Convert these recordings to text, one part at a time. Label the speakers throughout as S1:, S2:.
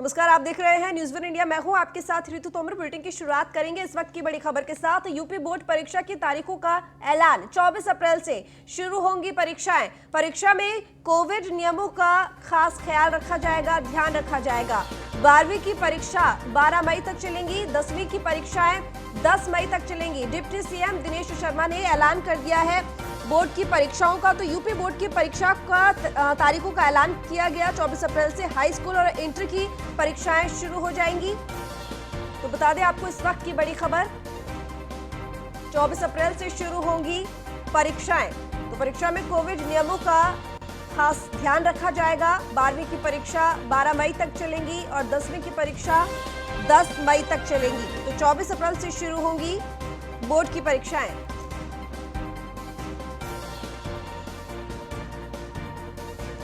S1: नमस्कार, आप देख रहे हैं न्यूज़ वन इंडिया। मैं हूं आपके साथ ऋतु तोमर। बुलेटिन की शुरुआत करेंगे इस वक्त की बड़ी खबर के साथ। यूपी बोर्ड परीक्षा की तारीखों का ऐलान। 24 अप्रैल से शुरू होंगी परीक्षाएं। परीक्षा में कोविड नियमों का खास ख्याल रखा जाएगा, ध्यान रखा जाएगा। 12वीं की परीक्षा 12 मई तक चलेंगी। 10वीं की परीक्षाएं 10 मई तक चलेंगी। डिप्टी सीएम दिनेश शर्मा ने ऐलान कर दिया है बोर्ड की परीक्षाओं का। तो यूपी बोर्ड की परीक्षा का तारीखों का ऐलान किया गया। 24 अप्रैल से हाई स्कूल और इंटर की परीक्षाएं शुरू हो जाएंगी। तो बता दें आपको इस वक्त की बड़ी खबर, 24 अप्रैल से शुरू होंगी परीक्षाएं। तो परीक्षा में कोविड नियमों का खास ध्यान रखा जाएगा। 12वीं की परीक्षा 12 मई तक चलेंगी और 10वीं की परीक्षा 10 मई तक चलेंगी। तो 24 अप्रैल से शुरू होंगी बोर्ड की परीक्षाएं।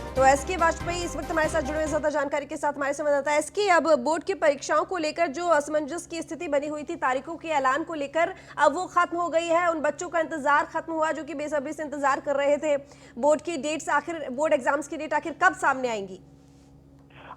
S1: तो एसके वाजपेयी इस वक्त हमारे साथ जुड़े हुए ज्यादा जानकारी के साथ हमारे संवाददाता एसके। अब बोर्ड की परीक्षाओं को लेकर जो असमंजस की स्थिति बनी हुई थी तारीखों के ऐलान को लेकर, अब वो खत्म हो गई है। उन बच्चों का इंतजार खत्म हुआ जो कि बेसब्री से इंतजार कर रहे थे। बोर्ड की डेट्स आखिर, बोर्ड एग्जाम्स की डेट आखिर कब सामने आएंगी?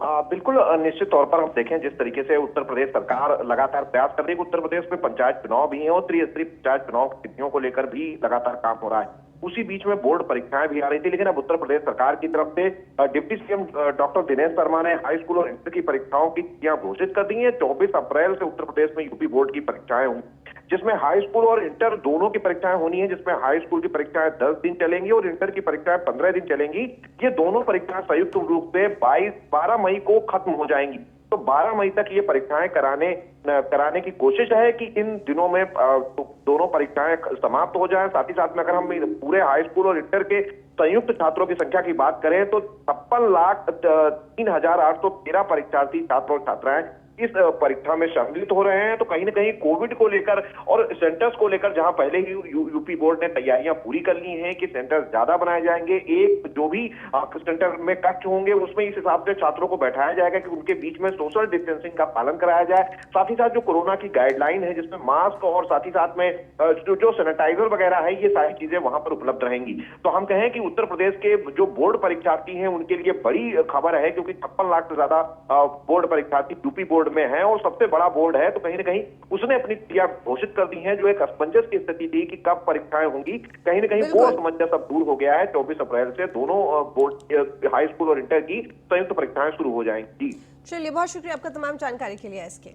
S2: बिल्कुल निश्चित तौर पर हम देखें जिस तरीके से उत्तर प्रदेश सरकार लगातार प्रयास कर रही है। उत्तर प्रदेश में पंचायत चुनाव भी हैं और त्रिस्तरीय पंचायत चुनाव की तिथियों को लेकर भी लगातार काम हो रहा है। उसी बीच में बोर्ड परीक्षाएं भी आ रही थी, लेकिन अब उत्तर प्रदेश सरकार की तरफ से deputy CM doctor Dinesh Sharma ने हाई स्कूल और इंटर की परीक्षाओं की तिथियां घोषित कर दी हैं। 24 अप्रैल से उत्तर प्रदेश में यूपी बोर्ड की परीक्षाएं होंगी, जिसमें हाई स्कूल और इंटर दोनों की परीक्षाएं होनी है। जिसमें हाई स्कूल की परीक्षाएं 10 दिन चलेंगी और इंटर की परीक्षाएं 15 दिन चलेंगी। ये दोनों परीक्षाएं संयुक्त रूप से 12 मई को खत्म हो जाएंगी। तो 12 मई तक ये परीक्षाएं कराने की कोशिश है कि इन दिनों में दोनों परीक्षाएं समाप्त हो जाएं। साथ ही साथ में अगर हम पूरे हाई स्कूल और इंटर के संयुक्त छात्रों की संख्या की बात करें तो 56,03,813 परीक्षार्थी छात्र और छात्राएं इस परीक्षा में सम्मिलित हो रहे हैं। तो कहीं ना कहीं कोविड को लेकर और सेंटर्स को लेकर जहां पहले ही यूपी बोर्ड ने तैयारियां पूरी कर ली हैं कि सेंटर ज्यादा बनाए जाएंगे, एक जो भी सेंटर में कक्ष होंगे उसमें इस हिसाब से छात्रों को बैठाया जाएगा कि उनके बीच में सोशल डिस्टेंसिंग का पालन कराया जाए। साथ ही साथ जो कोरोना की गाइडलाइन है जिसमें मास्क और साथ ही साथ में जो सैनिटाइजर वगैरह है, ये सारी चीजें वहां पर उपलब्ध रहेंगी। तो हम कहें कि उत्तर प्रदेश के जो बोर्ड परीक्षार्थी हैं उनके लिए बड़ी खबर है, क्योंकि 56 लाख से ज्यादा बोर्ड परीक्षार्थी यूपी बोर्ड में है और सबसे बड़ा बोर्ड है। तो कहीं ना कहीं उसने अपनी तिथियां घोषित कर दी हैं। जो एक असमंजस की स्थिति थी कि कब परीक्षाएं होंगी, कहीं ना कहीं वो असमंजस अब दूर हो गया है। 24 अप्रैल से दोनों बोर्ड हाई स्कूल और इंटर की संयुक्त परीक्षाएं शुरू हो जाएंगी।
S1: चलिए, बहुत शुक्रिया आपका तमाम जानकारी के लिए एसके।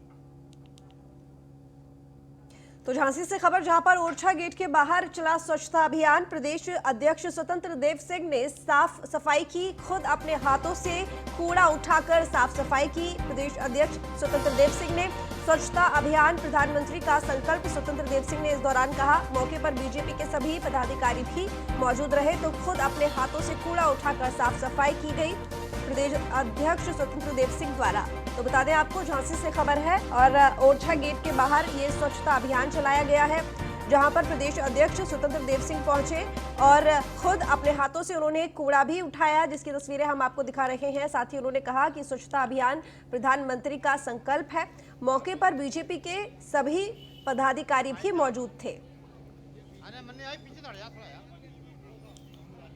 S1: तो झांसी से खबर, जहां पर ओरछा गेट के बाहर चला स्वच्छता अभियान। प्रदेश अध्यक्ष स्वतंत्र देव सिंह ने साफ सफाई की। खुद अपने हाथों से कूड़ा उठाकर साफ सफाई की। प्रदेश अध्यक्ष स्वतंत्र देव सिंह ने स्वच्छता अभियान प्रधानमंत्री का संकल्प स्वतंत्र देव सिंह ने इस दौरान कहा। मौके पर बीजेपी के सभी पदाधिकारी भी मौजूद रहे। तो खुद अपने हाथों से कूड़ा उठाकर साफ सफाई की गई प्रदेश अध्यक्ष स्वतंत्र देव सिंह द्वारा। तो बता दें आपको, झांसी से खबर है और ओरछा गेट के बाहर ये स्वच्छता अभियान चलाया गया है, जहां पर प्रदेश अध्यक्ष स्वतंत्र देव सिंह पहुंचे और खुद अपने हाथों से उन्होंने कूड़ा भी उठाया, जिसकी तस्वीरें हम आपको दिखा रहे हैं। साथ ही उन्होंने कहा कि स्वच्छता अभियान प्रधानमंत्री का संकल्प है। मौके पर बीजेपी के सभी पदाधिकारी भी मौजूद थे।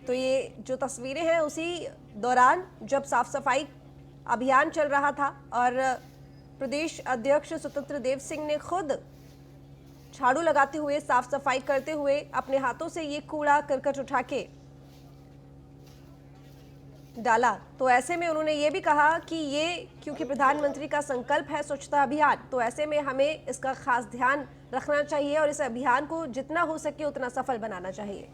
S1: तो ये जो तस्वीरें हैं उसी दौरान जब साफ सफाई अभियान चल रहा था और प्रदेश अध्यक्ष स्वतंत्र देव सिंह ने खुद झाड़ू लगाते हुए, साफ सफाई करते हुए अपने हाथों से ये कूड़ा करकट उठा के डाला। तो ऐसे में उन्होंने ये भी कहा कि ये क्योंकि प्रधानमंत्री का संकल्प है स्वच्छता अभियान, तो ऐसे में हमें इसका खास ध्यान रखना चाहिए और इस अभियान को जितना हो सके उतना सफल बनाना चाहिए।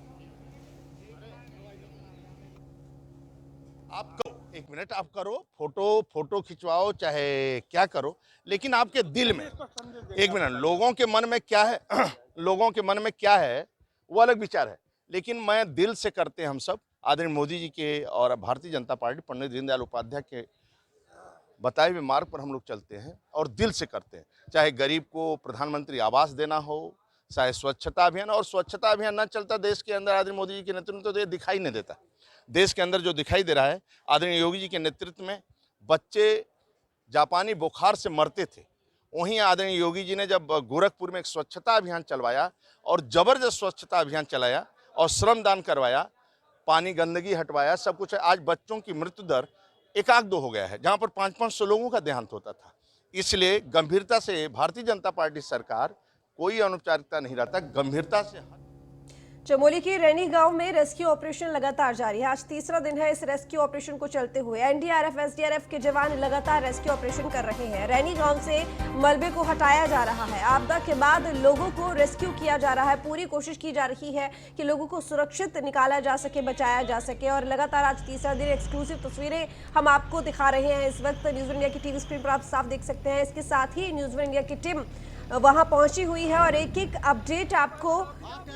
S3: आप करो, 1 मिनट आप करो, फोटो खिंचवाओ, चाहे क्या करो, लेकिन आपके दिल में 1 मिनट लोगों के मन में क्या है लोगों के मन में क्या है वो अलग विचार है, लेकिन मैं दिल से करते हैं हम सब आदरणीय मोदी जी के और भारतीय जनता पार्टी पंडित दीनदयाल उपाध्याय के बताए हुए मार्ग पर हम लोग चलते हैं और दिल से करते हैं। चाहे गरीब को प्रधानमंत्री आवास देना हो, चाहे स्वच्छता अभियान, और स्वच्छता अभियान न चलता देश के अंदर आदरणीय मोदी जी के नेतृत्व में तो ये दिखाई नहीं देता। देश के अंदर जो दिखाई दे रहा है आदरणीय योगी जी के नेतृत्व में, बच्चे जापानी बुखार से मरते थे, वहीं आदरणीय योगी जी ने जब गोरखपुर में एक स्वच्छता अभियान चलवाया और जबरदस्त स्वच्छता अभियान चलाया और श्रमदान करवाया, पानी गंदगी हटवाया, सब कुछ है। आज बच्चों की मृत्यु दर एकाक दो हो गया है, जहां पर 500-500 लोगों का देहांत होता था। इसलिए गंभीरता से भारतीय जनता पार्टी सरकार कोई अनौपचारिकता नहीं रहता, गंभीरता से।
S1: चमोली के रैनी गांव में रेस्क्यू ऑपरेशन लगातार जारी है। आज तीसरा दिन है इस रेस्क्यू ऑपरेशन को चलते हुए। एनडीआरएफ, एसडीआरएफ के जवान लगातार रेस्क्यू ऑपरेशन कर रहे हैं। रैनी गांव से मलबे को हटाया जा रहा है। आपदा के बाद लोगों को रेस्क्यू किया जा रहा है। पूरी कोशिश की जा रही है कि लोगों को सुरक्षित निकाला जा सके, बचाया जा सके। और लगातार आज तीसरा दिन एक्सक्लूसिव तस्वीरें हम आपको दिखा रहे हैं। इस वक्त न्यूज़ इंडिया की टीवी स्क्रीन पर आप साफ देख सकते हैं। इसके साथ ही न्यूज़ इंडिया की टीम वहां पहुंची हुई है और एक एक अपडेट आपको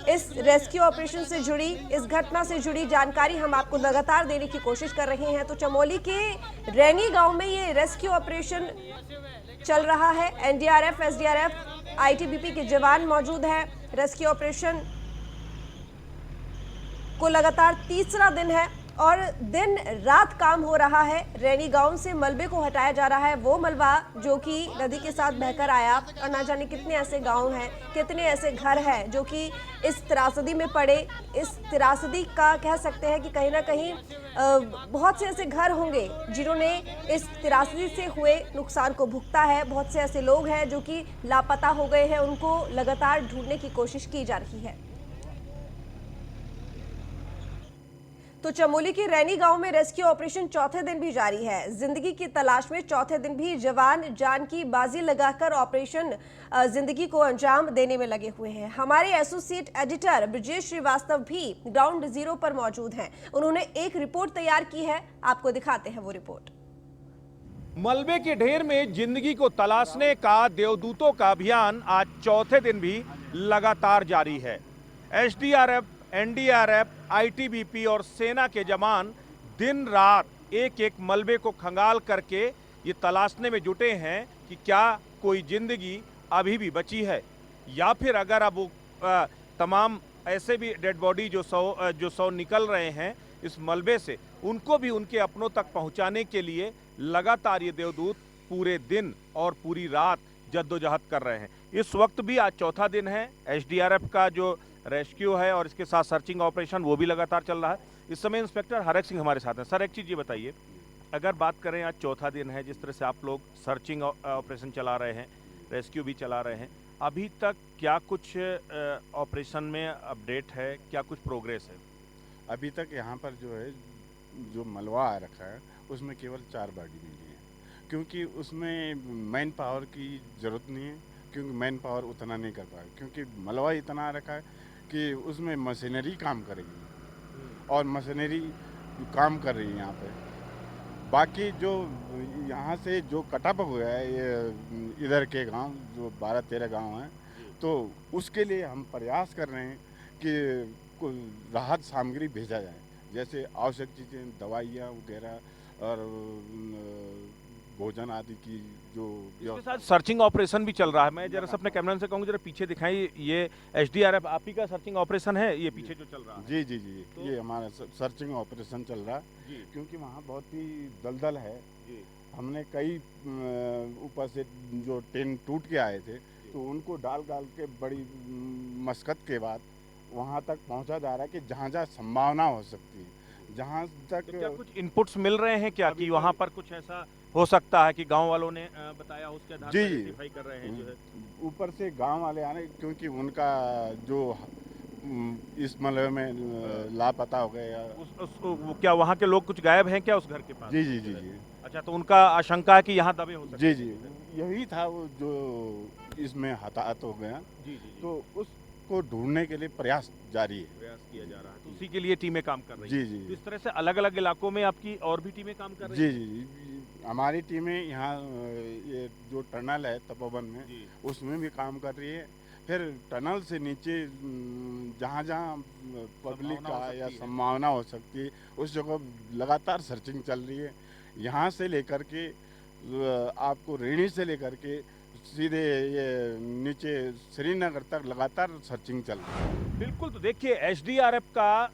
S1: इस रेस्क्यू ऑपरेशन से जुड़ी, इस घटना से जुड़ी जानकारी हम आपको लगातार देने की कोशिश कर रहे हैं। तो चमोली के रैनी गांव में ये रेस्क्यू ऑपरेशन चल रहा है। एनडीआरएफ, एसडीआरएफ, आईटीबीपी के जवान मौजूद हैं। रेस्क्यू ऑपरेशन को लगातार तीसरा दिन है और दिन रात काम हो रहा है। रैनी गांव से मलबे को हटाया जा रहा है, वो मलबा जो कि नदी के साथ बहकर आया। और ना जाने कितने ऐसे गांव हैं, कितने ऐसे घर हैं जो कि इस त्रासदी में पड़े। इस त्रासदी का कह सकते हैं कि कहीं ना कहीं बहुत से ऐसे घर होंगे जिन्होंने इस त्रासदी से हुए नुकसान को भुगता है। बहुत से ऐसे लोग हैं जो कि लापता हो गए हैं, उनको लगातार ढूंढने की कोशिश की जा रही है। तो चमोली के रैनी गांव में रेस्क्यू ऑपरेशन चौथे दिन भी जारी है। जिंदगी की तलाश में चौथे दिन भी जवान जान की बाजी लगाकर ऑपरेशन जिंदगी को अंजाम देने में लगे हुए हैं। हमारे एसोसिएट एडिटर ब्रजेश श्रीवास्तव भी ग्राउंड जीरो पर मौजूद हैं। उन्होंने एक रिपोर्ट तैयार की है, आपको दिखाते हैं वो रिपोर्ट।
S4: मलबे के ढेर में जिंदगी को तलाशने का देवदूतों का अभियान आज चौथे दिन भी लगातार जारी है। एसडीआरएफ, एनडीआरएफ, आईटीबीपी और सेना के जवान दिन रात एक एक मलबे को खंगाल करके ये तलाशने में जुटे हैं कि क्या कोई जिंदगी अभी भी बची है, या फिर अगर अब वो तमाम ऐसे भी डेड बॉडी जो सौ निकल रहे हैं इस मलबे से, उनको भी उनके अपनों तक पहुंचाने के लिए लगातार ये देवदूत पूरे दिन और पूरी रात जद्दोजहद कर रहे हैं। इस वक्त भी आज चौथा दिन है। एसडीआरएफ का जो रेस्क्यू है और इसके साथ सर्चिंग ऑपरेशन वो भी लगातार चल रहा है। इस समय इंस्पेक्टर हरक सिंह हमारे साथ हैं। सर, एक चीज़ ये बताइए, अगर बात करें आज चौथा दिन है, जिस तरह से आप लोग सर्चिंग ऑपरेशन चला रहे हैं, रेस्क्यू भी चला रहे हैं, अभी तक क्या कुछ ऑपरेशन में अपडेट है, क्या कुछ प्रोग्रेस है?
S5: अभी तक यहाँ पर जो है, जो मलबा आ रखा है उसमें केवल 4 बॉडी मिली है, क्योंकि उसमें मैन पावर की ज़रूरत नहीं है, क्योंकि मैन पावर उतना नहीं कर पाए, क्योंकि मलबा इतना आ रखा है कि उसमें मशीनरी काम करेगी और मशीनरी काम कर रही है यहाँ पे। बाकी जो यहाँ से जो कटअप हुआ है ये इधर के गांव जो 12-13 गांव हैं, तो उसके लिए हम प्रयास कर रहे हैं कि कोई राहत सामग्री भेजा जाए, जैसे आवश्यक चीज़ें, दवाइयाँ वगैरह और भोजन आदि की जो
S4: इसके साथ सर्चिंग ऑपरेशन भी चल रहा है। मैं जरा से अपने कैमरामैन से कहूँगा जरा पीछे दिखाई, ये एसडीआरएफ आप ही का सर्चिंग ऑपरेशन है, ये पीछे जो चल रहा है?
S5: जी जी जी, तो ये हमारा सर्चिंग ऑपरेशन चल रहा है, क्योंकि वहाँ बहुत ही दलदल है। हमने कई ऊपर से जो टेन टूट के आए थे, तो उनको डाल के बड़ी मशक्कत के बाद वहाँ तक पहुँचा जा रहा है कि जहाँ जहाँ संभावना हो सकती है, जहाँ तक।
S4: तो क्या कुछ इनपुट्स मिल रहे हैं क्या कि वहाँ पर कुछ ऐसा हो सकता है कि गांव वालों ने बताया, उसके आधार पर आइडेंटिफाई कर रहे हैं जो है?
S5: ऊपर से गांव वाले आने, क्योंकि उनका जो इस मलबे में लापता हो गए या
S4: क्या वहाँ के लोग कुछ गायब हैं क्या उस घर के पास?
S5: जी जी जी जी।
S4: अच्छा, तो उनका आशंका है कि यहाँ दबे हो सकते
S5: जी जी, यही था वो जो इसमें हताहत हो गया।
S4: जी जी,
S5: तो उसको ढूंढने के लिए प्रयास जारी है,
S4: प्रयास किया जा रहा है, तो उसी के लिए टीमें काम कर रही
S5: जी
S4: हैं।
S5: जी।
S4: तो इस तरह से अलग अलग इलाकों में आपकी और भी टीमें काम कर रही
S5: जी
S4: हैं?
S5: जी, हमारी टीमें यहाँ ये जो टनल है तपोवन में, उसमें भी काम कर रही है। फिर टनल से नीचे जहाँ जहाँ पब्लिक का या संभावना हो सकती है उस जगह लगातार सर्चिंग चल रही है। यहाँ से लेकर के आपको रेणी से लेकर के सीधे ये नीचे श्रीनगर तक लगातार सर्चिंग चल रही है।
S4: बिल्कुल, तो देखिए एसडीआरएफ का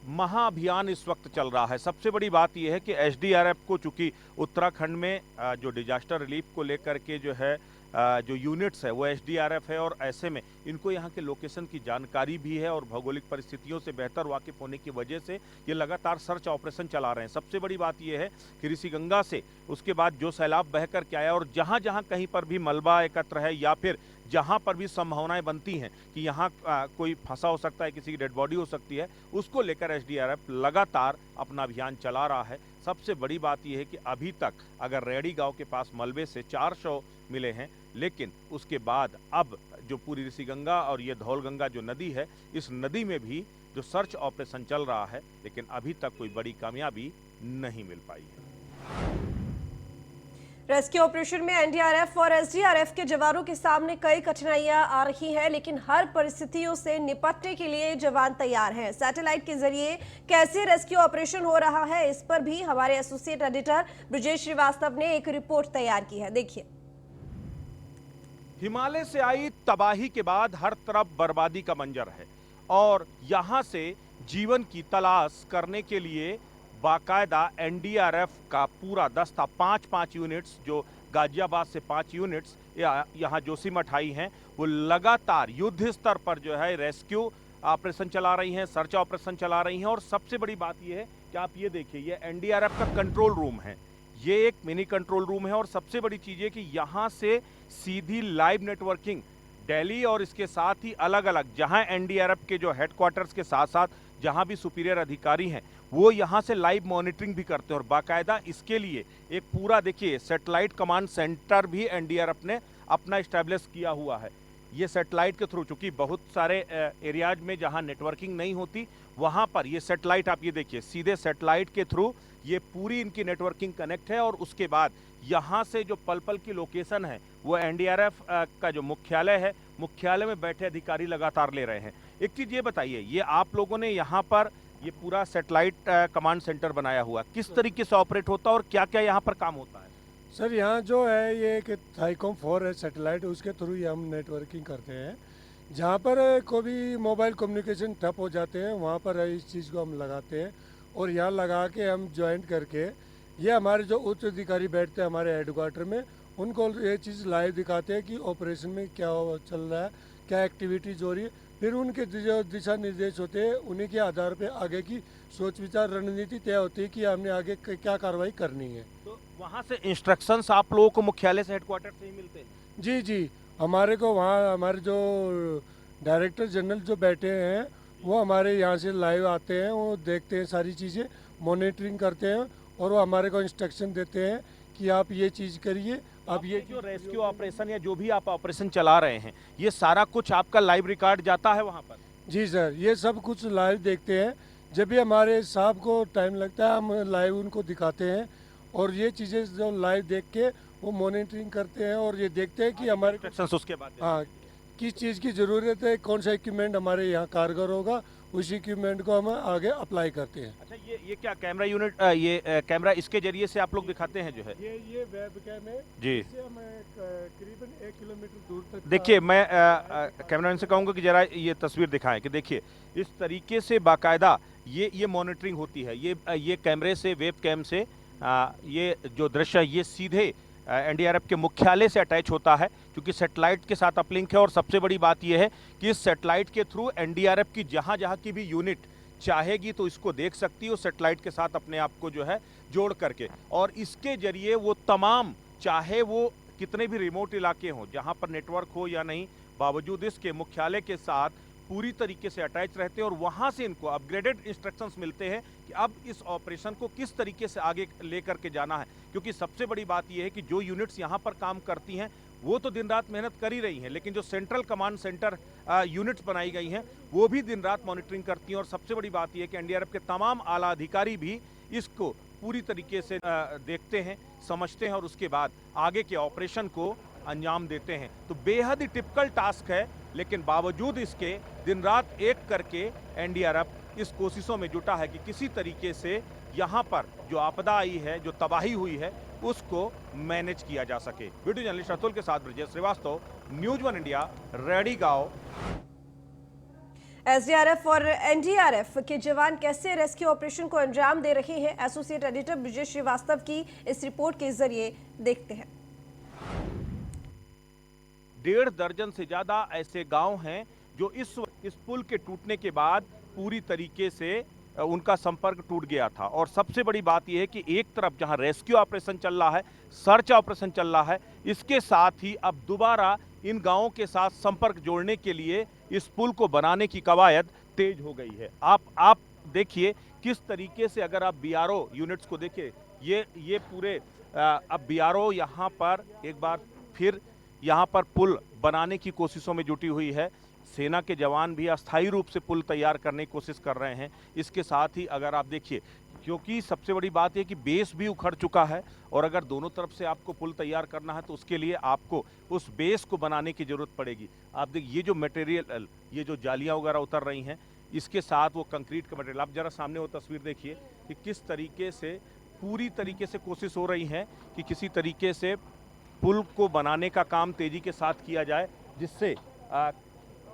S4: महाअभियान इस वक्त चल रहा है। सबसे बड़ी बात यह है कि एसडीआरएफ को चूंकि उत्तराखंड में जो डिजास्टर रिलीफ को लेकर के जो है जो यूनिट्स है वो एसडीआरएफ है और ऐसे में इनको यहाँ के लोकेशन की जानकारी भी है और भौगोलिक परिस्थितियों से बेहतर वाकिफ होने की वजह से ये लगातार सर्च ऑपरेशन चला रहे हैं। सबसे बड़ी बात ये है कि ऋषिगंगा से उसके बाद जो सैलाब बह कर के आया और जहाँ जहाँ कहीं पर भी मलबा एकत्र है या फिर जहाँ पर भी संभावनाएं बनती हैं कि यहाँ कोई फंसा हो सकता है, किसी की डेड बॉडी हो सकती है, उसको लेकर एसडीआरएफ लगातार अपना अभियान चला रहा है। सबसे बड़ी बात यह है कि अभी तक अगर रेडी गांव के पास मलबे से 4 शव मिले हैं, लेकिन उसके बाद अब जो पूरी ऋषिगंगा और ये धौलगंगा जो नदी है, इस नदी में भी जो सर्च ऑपरेशन चल रहा है, लेकिन अभी तक कोई बड़ी कामयाबी नहीं मिल पाई है।
S1: रेस्क्यू ऑपरेशन में एनडीआरएफ और एसडीआरएफ के जवानों के सामने कई कठिनाइयां आ रही हैं, लेकिन हर परिस्थितियों से निपटने के लिए जवान तैयार हैं। सैटेलाइट के जरिए कैसे रेस्क्यू ऑपरेशन हो रहा है, इस पर भी हमारे एसोसिएट एडिटर ब्रजेश श्रीवास्तव ने एक रिपोर्ट तैयार की है। देखिए।
S4: हिमालय से आई तबाही के बाद हर तरफ बर्बादी का मंजर है और यहां से जीवन की तलाश करने के लिए बाकायदा एनडीआरएफ का पूरा दस्ता 5-5 यूनिट्स, जो गाजियाबाद से 5 यूनिट्स यहाँ जोशीमठ आई हैं, वो लगातार युद्ध स्तर पर जो है रेस्क्यू ऑपरेशन चला रही हैं, सर्च ऑपरेशन चला रही हैं। और सबसे बड़ी बात ये है कि आप ये देखिए, ये एनडीआरएफ का कंट्रोल रूम है, ये एक मिनी कंट्रोल रूम है और सबसे बड़ी चीज़ है कि यहाँ से सीधी लाइव नेटवर्किंग दिल्ली और इसके साथ ही अलग अलग जहां एनडीआरएफ के जो हेडक्वार्टर्स के साथ साथ जहां भी सुपीरियर अधिकारी हैं, वो यहां से लाइव मॉनिटरिंग भी करते हैं और बाकायदा इसके लिए एक पूरा देखिए सैटेलाइट कमांड सेंटर भी एनडीआरएफ ने अपना इस्टेब्लिश किया हुआ है। ये सैटेलाइट के थ्रू, चूंकि बहुत सारे एरियाज में जहां नेटवर्किंग नहीं होती, वहां पर ये सैटेलाइट, आप ये देखिए, सीधे सैटेलाइट के थ्रू ये पूरी इनकी नेटवर्किंग कनेक्ट है और उसके बाद यहाँ से जो पल पल की लोकेशन है वो एनडीआरएफ का जो मुख्यालय है, मुख्यालय में बैठे अधिकारी लगातार ले रहे हैं। एक चीज़ ये बताइए, ये आप लोगों ने यहाँ पर ये पूरा सैटेलाइट कमांड सेंटर बनाया हुआ, किस तरीके से ऑपरेट होता है और क्या क्या यहाँ पर काम होता है?
S6: सर, यहाँ जो है ये एक थाईकॉम 4 है सैटेलाइट, उसके थ्रू ही हम नेटवर्किंग करते हैं। जहाँ पर कोई भी मोबाइल कम्युनिकेशन ठप हो जाते हैं, वहाँ पर इस चीज़ को हम लगाते हैं और यहाँ लगा के हम ज्वाइंट करके, ये हमारे जो उच्च अधिकारी बैठते हैं हमारे हेडक्वार्टर में, उनको ये चीज़ लाइव दिखाते हैं कि ऑपरेशन में क्या चल रहा है, क्या एक्टिविटीज हो रही है। फिर उनके जो दिशा निर्देश होते हैं, उन्हीं के आधार पे आगे की सोच विचार रणनीति तय होती है कि हमने आगे क्या कार्रवाई करनी है।
S4: तो वहाँ से इंस्ट्रक्शंस आप लोगों को मुख्यालय से हेडक्वार्टर से ही मिलते हैं?
S6: जी जी, हमारे को वहाँ हमारे जो डायरेक्टर जनरल जो बैठे हैं वो हमारे यहाँ से लाइव आते हैं, वो देखते हैं सारी चीज़ें, मॉनिटरिंग करते हैं और वो हमारे को इंस्ट्रक्शन देते हैं कि आप ये चीज़ करिए। आप ये
S4: जो रेस्क्यू ऑपरेशन या जो भी आप ऑपरेशन चला रहे हैं, ये सारा कुछ आपका लाइव रिकॉर्ड जाता है वहाँ पर?
S6: जी सर, ये सब कुछ लाइव देखते हैं। जब भी हमारे साहब को टाइम लगता है, हम लाइव उनको दिखाते हैं और ये चीज़ें जो लाइव देख के वो मॉनिटरिंग करते हैं और ये देखते हैं कि हमारे
S4: इंस्ट्रक्शंस उसके बाद
S6: हाँ किस चीज़ की ज़रूरत है, कौन सा इक्विपमेंट हमारे यहाँ कारगर होगा, उस इक्विपमेंट को हम आगे अप्लाई करते हैं।
S4: अच्छा, ये क्या कैमरा यूनिट, ये कैमरा इसके जरिए से आप लोग दिखाते हैं जो है?
S6: ये वेब कैम है
S4: जी।
S6: इससे हम करीबन 1 किलोमीटर दूर तक
S4: देखिए, मैं कैमरामैन से कहूँगा कि जरा ये तस्वीर दिखाएं कि देखिए इस तरीके से बाकायदा ये मॉनिटरिंग होती है। ये कैमरे से, वेब कैम से ये जो दृश्य है ये सीधे एनडीआरएफ के मुख्यालय से अटैच होता है, क्योंकि सैटेलाइट के साथ अपलिंक है। और सबसे बड़ी बात यह है कि इस सैटेलाइट के थ्रू एनडीआरएफ की जहां जहां की भी यूनिट चाहेगी तो इसको देख सकती है, उस सैटेलाइट के साथ अपने आप को जो है जोड़ करके, और इसके जरिए वो तमाम, चाहे वो कितने भी रिमोट इलाके हों जहां पर नेटवर्क हो या नहीं, बावजूद इसके मुख्यालय के साथ पूरी तरीके से अटैच रहते हैं और वहां से इनको अपग्रेडेड इंस्ट्रक्शंस मिलते हैं कि अब इस ऑपरेशन को किस तरीके से आगे लेकर के जाना है। क्योंकि सबसे बड़ी बात यह है कि जो यूनिट्स यहां पर काम करती हैं वो तो दिन रात मेहनत कर ही रही हैं, लेकिन जो सेंट्रल कमांड सेंटर यूनिट्स बनाई गई हैं वो भी दिन रात मॉनिटरिंग करती हैं। और सबसे बड़ी बात यह है कि एनडीआरएफ के तमाम आला अधिकारी भी इसको पूरी तरीके से देखते हैं, समझते हैं और उसके बाद आगे के ऑपरेशन को अंजाम देते हैं। तो बेहद ही टिपिकल टास्क है, लेकिन बावजूद इसके दिन रात एक करके एनडीआरएफ इस कोशिशों में जुटा है कि किसी तरीके से यहाँ पर जो आपदा आई है, जो तबाही हुई है, उसको मैनेज किया जा सके। वीडियो जर्नलिस्ट अतुल के साथ ब्रजेश श्रीवास्तव, न्यूज़ 1 इंडिया, रेडी गांव।
S1: एसडीआरएफ और एनडीआरएफ के जवान कैसे रेस्क्यू ऑपरेशन को अंजाम दे रहे हैं, एसोसिएट एडिटर ब्रजेश श्रीवास्तव की इस रिपोर्ट के जरिए देखते हैं।
S4: 1.5 दर्जन से ज़्यादा ऐसे गांव हैं जो इस पुल के टूटने के बाद पूरी तरीके से उनका संपर्क टूट गया था। और सबसे बड़ी बात यह है कि एक तरफ जहां रेस्क्यू ऑपरेशन चल रहा है, सर्च ऑपरेशन चल रहा है, इसके साथ ही अब दोबारा इन गांवों के साथ संपर्क जोड़ने के लिए इस पुल को बनाने की कवायद तेज हो गई है। आप देखिए किस तरीके से, अगर आप बीआरओ यूनिट्स को देखिए, ये पूरे अब बीआरओ यहाँ पर एक बार फिर यहाँ पर पुल बनाने की कोशिशों में जुटी हुई है। सेना के जवान भी अस्थायी रूप से पुल तैयार करने की कोशिश कर रहे हैं। इसके साथ ही अगर आप देखिए, क्योंकि सबसे बड़ी बात यह कि बेस भी उखड़ चुका है और अगर दोनों तरफ से आपको पुल तैयार करना है तो उसके लिए आपको उस बेस को बनाने की ज़रूरत पड़ेगी। आप देखिए ये जो मटेरियल, ये जो जालियाँ वगैरह उतर रही हैं, इसके साथ वो कंक्रीट का मटेरियल, आप जरा सामने वो तस्वीर देखिए कि किस तरीके से पूरी तरीके से कोशिश हो रही है कि किसी तरीके से पुल को बनाने का काम तेज़ी के साथ किया जाए, जिससे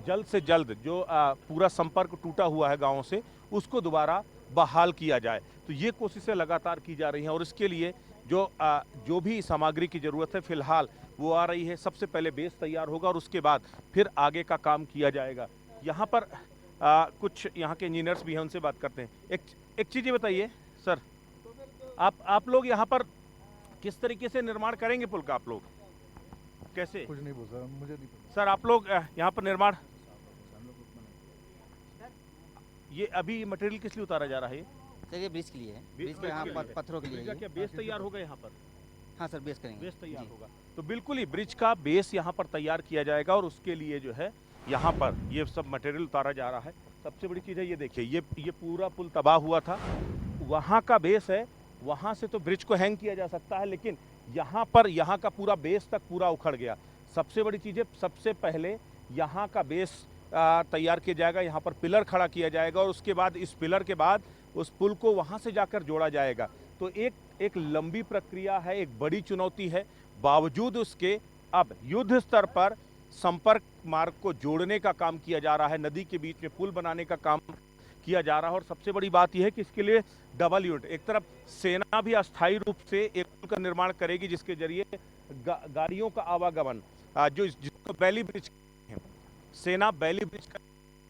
S4: जल्द से जल्द जो पूरा संपर्क टूटा हुआ है गाँव से, उसको दोबारा बहाल किया जाए। तो ये कोशिशें लगातार की जा रही हैं और इसके लिए जो भी सामग्री की ज़रूरत है फ़िलहाल वो आ रही है। सबसे पहले बेस तैयार होगा और उसके बाद फिर आगे का काम किया जाएगा। यहाँ पर कुछ यहाँ के इंजीनियर्स भी हैं, उनसे बात करते हैं। एक चीज़ ये बताइए सर, आप लोग यहाँ पर किस तरीके से निर्माण करेंगे पुल का? आप लोग कैसे?
S7: कुछ नहीं बोल, मुझे नहीं पता
S4: सर, आप लोग यहाँ पर निर्माण, ये अभी मटेरियल किस लिए उतारा जा रहा है?
S8: सर ये ब्रिज के लिए है, ब्रिज के यहाँ पत्थरों के लिए
S4: ब्रिज का क्या बेस तैयार होगा यहाँ पर?
S8: हाँ सर, बेस करेंगे,
S4: बेस तैयार होगा तो बिल्कुल ही ब्रिज का बेस यहाँ पर तैयार किया जाएगा और उसके लिए जो है यहाँ पर ये सब मटेरियल उतारा जा रहा है। सबसे बड़ी चीज़ है ये देखिए, ये पूरा पुल तबाह हुआ था, वहाँ का बेस है, वहाँ से तो ब्रिज को हैंग किया जा सकता है, लेकिन यहाँ पर यहाँ का पूरा बेस तक पूरा उखड़ गया। सबसे बड़ी चीज़ है, सबसे पहले यहाँ का बेस तैयार किया जाएगा, यहाँ पर पिलर खड़ा किया जाएगा और उसके बाद इस पिलर के बाद उस पुल को वहाँ से जाकर जोड़ा जाएगा। तो एक लंबी प्रक्रिया है, एक बड़ी चुनौती है। बावजूद उसके अब युद्ध स्तर पर संपर्क मार्ग को जोड़ने का काम किया जा रहा है, नदी के बीच में पुल बनाने का काम किया जा रहा है। और सबसे बड़ी बात यह है कि इसके लिए डबल यूनिट, एक तरफ सेना भी अस्थायी रूप से एक पुल का निर्माण करेगी जिसके जरिए गाड़ियों का आवागमन, जिसको बैली ब्रिज, सेना बैली ब्रिज कर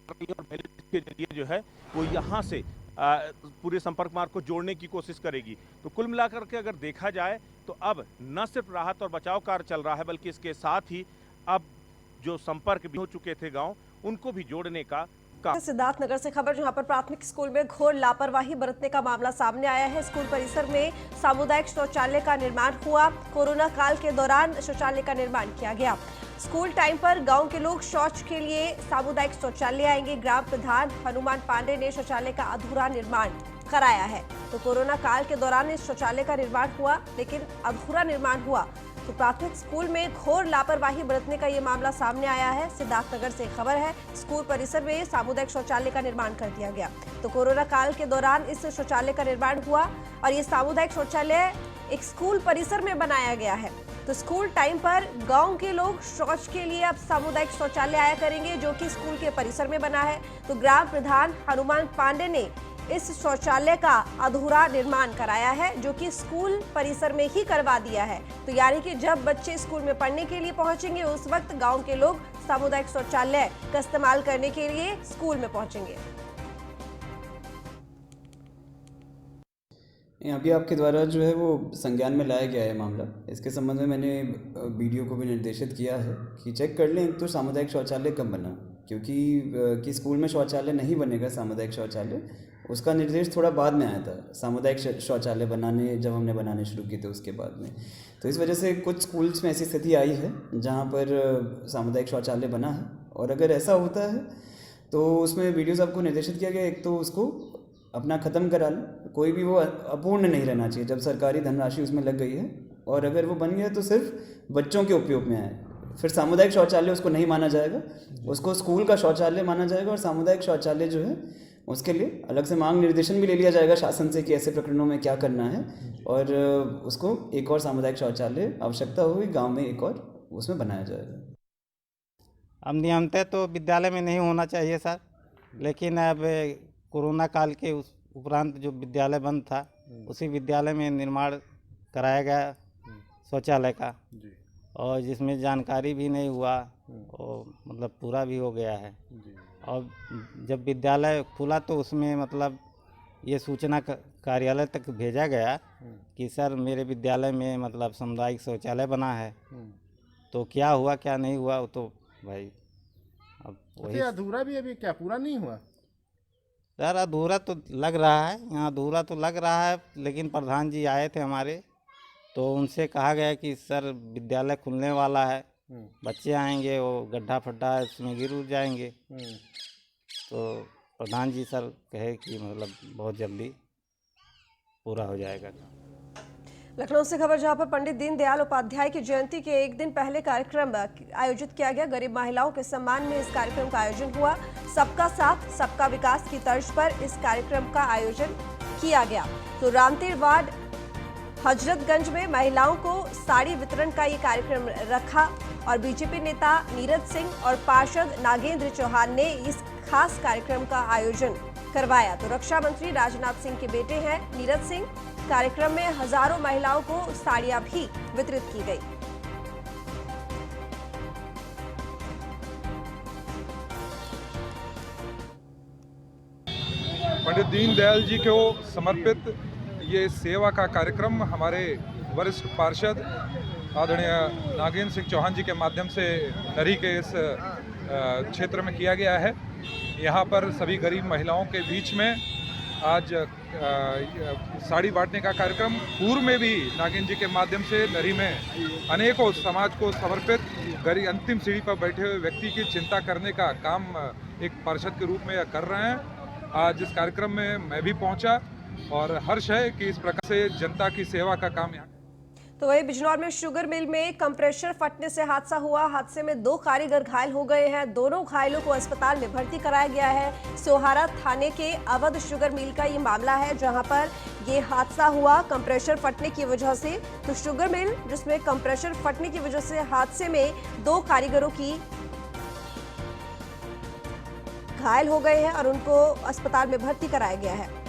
S4: रही है और बैली ब्रिज के जरिए जो है वो यहाँ से पूरे संपर्क मार्ग को जोड़ने की कोशिश करेगी। तो कुल मिलाकर के अगर देखा जाए तो अब न सिर्फ राहत और बचाव कार्य चल रहा है, बल्कि इसके साथ ही अब जो संपर्क भी हो चुके थे गांव, उनको भी जोड़ने का काम।
S1: सिद्धार्थनगर से खबर, जहां पर प्राथमिक स्कूल में घोर लापरवाही बरतने का मामला सामने आया है। स्कूल परिसर में सामुदायिक शौचालय का निर्माण हुआ। कोरोना काल के दौरान शौचालय का निर्माण किया गया। स्कूल टाइम पर गांव के लोग शौच के लिए सामुदायिक शौचालय आएंगे। ग्राम प्रधान हनुमान पांडे ने शौचालय का अधूरा निर्माण कराया है। तो कोरोना काल के दौरान इस शौचालय का निर्माण हुआ, लेकिन अधूरा निर्माण हुआ। तो प्राथमिक स्कूल में घोर लापरवाही बरतने का ये मामला सामने आया है। सिद्धार्थनगर से खबर है, स्कूल परिसर में सामुदायिक शौचालय का निर्माण कर दिया गया। तो कोरोना काल के दौरान इस शौचालय का निर्माण हुआ और ये सामुदायिक शौचालय एक स्कूल परिसर में बनाया गया है। तो स्कूल टाइम पर गांव के लोग शौच के लिए अब सामुदायिक शौचालय आया करेंगे, जो कि स्कूल के परिसर में बना है। तो ग्राम प्रधान हनुमान पांडे ने इस शौचालय का अधूरा निर्माण कराया है, जो कि स्कूल परिसर में ही करवा दिया है। तो यानी कि जब बच्चे स्कूल में पढ़ने के लिए पहुंचेंगे, उस वक्त गांव के लोग सामुदायिक शौचालय का इस्तेमाल करने के लिए स्कूल में पहुंचेंगे।
S9: अभी आपके द्वारा जो है वो संज्ञान में लाया गया है मामला। इसके संबंध में मैंने बीडीओ को भी निर्देशित किया है कि चेक कर लें तो सामुदायिक शौचालय कब बना, क्योंकि स्कूल में शौचालय नहीं बनेगा सामुदायिक शौचालय, उसका निर्देश थोड़ा बाद में आया था। सामुदायिक शौचालय जब हमने बनाने शुरू किए थे उसके बाद में, तो इस वजह से कुछ स्कूल्स में ऐसी स्थिति आई है जहाँ पर सामुदायिक शौचालय बना है। और अगर ऐसा होता है तो उसमें बीडीओ साहब को निर्देशित किया गया, एक तो उसको अपना ख़त्म करा लें, कोई भी वो अपूर्ण नहीं रहना चाहिए जब सरकारी धनराशि उसमें लग गई है। और अगर वो बन गया तो सिर्फ बच्चों के उपयोग में आए, फिर सामुदायिक शौचालय उसको नहीं माना जाएगा, उसको स्कूल का शौचालय माना जाएगा। और सामुदायिक शौचालय जो है उसके लिए अलग से मांग निर्देशन भी ले लिया जाएगा शासन से कि ऐसे प्रकरणों में क्या करना है, और उसको एक और सामुदायिक शौचालय आवश्यकता होगी गाँव में एक और उसमें बनाया जाएगा।
S10: अब नियमतः तो विद्यालय में नहीं होना चाहिए सर, लेकिन अब कोरोना काल के उस उपरांत जो विद्यालय बंद था, उसी विद्यालय में निर्माण कराया गया शौचालय का। और जिसमें जानकारी भी नहीं हुआ और मतलब पूरा भी हो गया है। और जब विद्यालय खुला तो उसमें मतलब ये सूचना कार्यालय तक भेजा गया कि सर मेरे विद्यालय में मतलब सामुदायिक शौचालय बना है। तो क्या हुआ क्या नहीं हुआ वो तो भाई अब वही
S7: अधूरा भी अभी क्या पूरा नहीं हुआ?
S10: सर अधूरा तो लग रहा है, यहाँ अधूरा तो लग रहा है, लेकिन प्रधान जी आए थे हमारे तो उनसे कहा गया कि सर विद्यालय खुलने वाला है, बच्चे आएंगे वो गड्ढा फड्ढा है उसमें गिर उड़ जाएंगे। तो प्रधान जी सर कहे कि मतलब बहुत जल्दी पूरा हो जाएगा।
S1: लखनऊ से खबर जहां पर पंडित दीनदयाल उपाध्याय की जयंती के एक दिन पहले कार्यक्रम आयोजित किया गया। गरीब महिलाओं के सम्मान में इस कार्यक्रम का आयोजन हुआ। सबका साथ सबका विकास की तर्ज पर इस कार्यक्रम का आयोजन किया गया। तो रामतीर वार्ड हजरतगंज में महिलाओं को साड़ी वितरण का ये कार्यक्रम रखा और बीजेपी नेता नीरज सिंह और पार्षद नागेंद्र चौहान ने इस खास कार्यक्रम का आयोजन करवाया। तो रक्षा मंत्री राजनाथ सिंह के बेटे हैं नीरज सिंह। कार्यक्रम में हजारों महिलाओं को साड़ियां भी वितरित की गई।
S11: पंडित दीनदयाल जी को समर्पित ये सेवा का कार्यक्रम हमारे वरिष्ठ पार्षद आदरणीय नागेंद्र सिंह चौहान जी के माध्यम से नरी के इस क्षेत्र में किया गया है। यहाँ पर सभी गरीब महिलाओं के बीच में आज साड़ी बांटने का कार्यक्रम, पूर्व में भी नागेंद्र जी के माध्यम से नरी में अनेकों समाज को समर्पित गरीब अंतिम सीढ़ी पर बैठे हुए व्यक्ति की चिंता करने का काम एक पार्षद के रूप में कर रहे हैं। आज इस कार्यक्रम में मैं भी पहुंचा और हर्ष है कि इस प्रकार से जनता की सेवा का काम यहाँ।
S1: तो वही बिजनौर में शुगर मिल में कंप्रेसर फटने से हादसा हुआ। हादसे में 2 कारीगर घायल हो गए हैं। दोनों घायलों को अस्पताल में भर्ती कराया गया है। सोहारा थाने के अवध शुगर मिल का ये मामला है जहां पर ये हादसा हुआ कंप्रेसर फटने की वजह से। तो शुगर मिल जिसमें कंप्रेसर फटने की वजह से हादसे में 2 कारीगरों की घायल हो गए हैं और उनको अस्पताल में भर्ती कराया गया है।